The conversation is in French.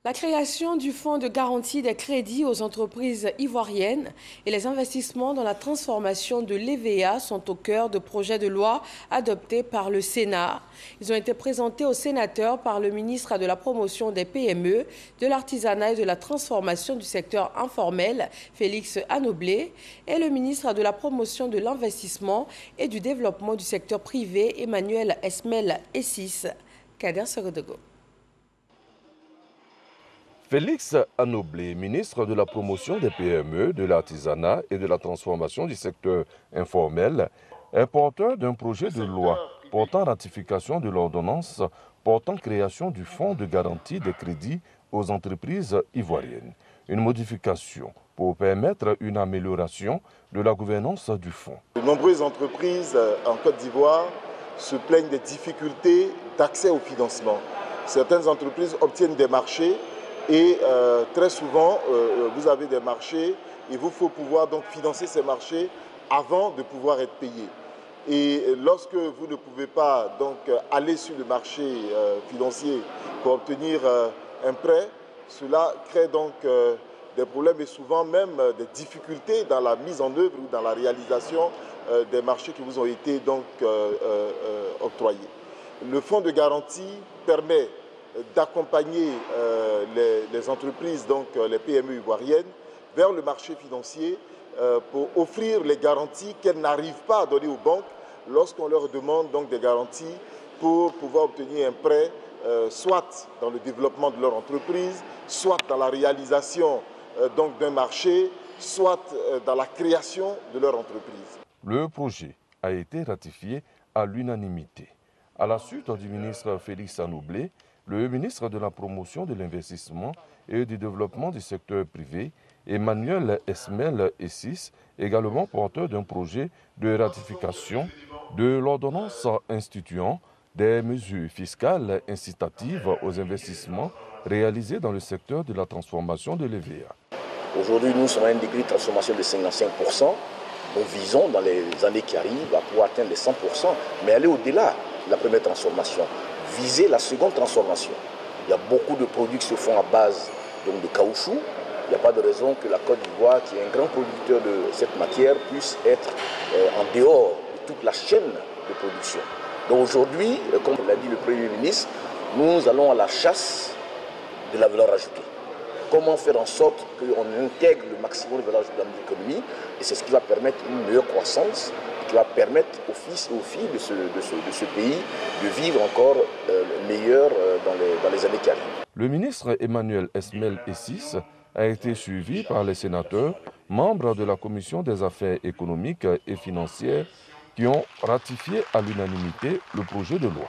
La création du fonds de garantie des crédits aux entreprises ivoiriennes et les investissements dans la transformation de l'EVA sont au cœur de projets de loi adoptés par le Sénat. Ils ont été présentés aux sénateurs par le ministre de la promotion des PME, de l'artisanat et de la transformation du secteur informel, Félix Anoblé, et le ministre de la promotion de l'investissement et du développement du secteur privé, Emmanuel Esmel Essis. Kader Segodego. Félix Anoblé, ministre de la promotion des PME, de l'artisanat et de la transformation du secteur informel, est porteur d'un projet de loi portant ratification de l'ordonnance portant création du fonds de garantie des crédits aux entreprises ivoiriennes. Une modification pour permettre une amélioration de la gouvernance du fonds. De nombreuses entreprises en Côte d'Ivoire se plaignent des difficultés d'accès au financement. Certaines entreprises obtiennent des marchés et très souvent, vous avez des marchés et il vous faut pouvoir donc financer ces marchés avant de pouvoir être payé. Et lorsque vous ne pouvez pas donc aller sur le marché financier pour obtenir un prêt, cela crée donc des problèmes et souvent même des difficultés dans la mise en œuvre ou dans la réalisation des marchés qui vous ont été donc octroyés. Le fonds de garantie permet d'accompagner les entreprises, donc les PME ivoiriennes, vers le marché financier pour offrir les garanties qu'elles n'arrivent pas à donner aux banques lorsqu'on leur demande donc des garanties pour pouvoir obtenir un prêt, soit dans le développement de leur entreprise, soit dans la réalisation donc d'un marché, soit dans la création de leur entreprise. Le projet a été ratifié à l'unanimité. À la suite du ministre Félix Anoblé, le ministre de la promotion de l'investissement et du développement du secteur privé, Emmanuel Esmel Essis, également porteur d'un projet de ratification de l'ordonnance instituant des mesures fiscales incitatives aux investissements réalisés dans le secteur de la transformation de l'EVA. Aujourd'hui, nous sommes à un degré de transformation de 55%. Nous visons dans les années qui arrivent à pouvoir atteindre les 100%, mais aller au-delà de la première transformation. Viser la seconde transformation. Il y a beaucoup de produits qui se font à base donc, de caoutchouc. Il n'y a pas de raison que la Côte d'Ivoire, qui est un grand producteur de cette matière, puisse être en dehors de toute la chaîne de production. Donc aujourd'hui, comme l'a dit le Premier ministre, nous allons à la chasse de la valeur ajoutée. Comment faire en sorte qu'on intègre le maximum de valeur ajoutée dans l'économie, et c'est ce qui va permettre une meilleure croissance, qui va permettre aux fils et aux filles de ce pays de vivre encore meilleur dans les années qui arrivent. Le ministre Emmanuel Esmel Essis a été suivi par les sénateurs, membres de la Commission des affaires économiques et financières, qui ont ratifié à l'unanimité le projet de loi.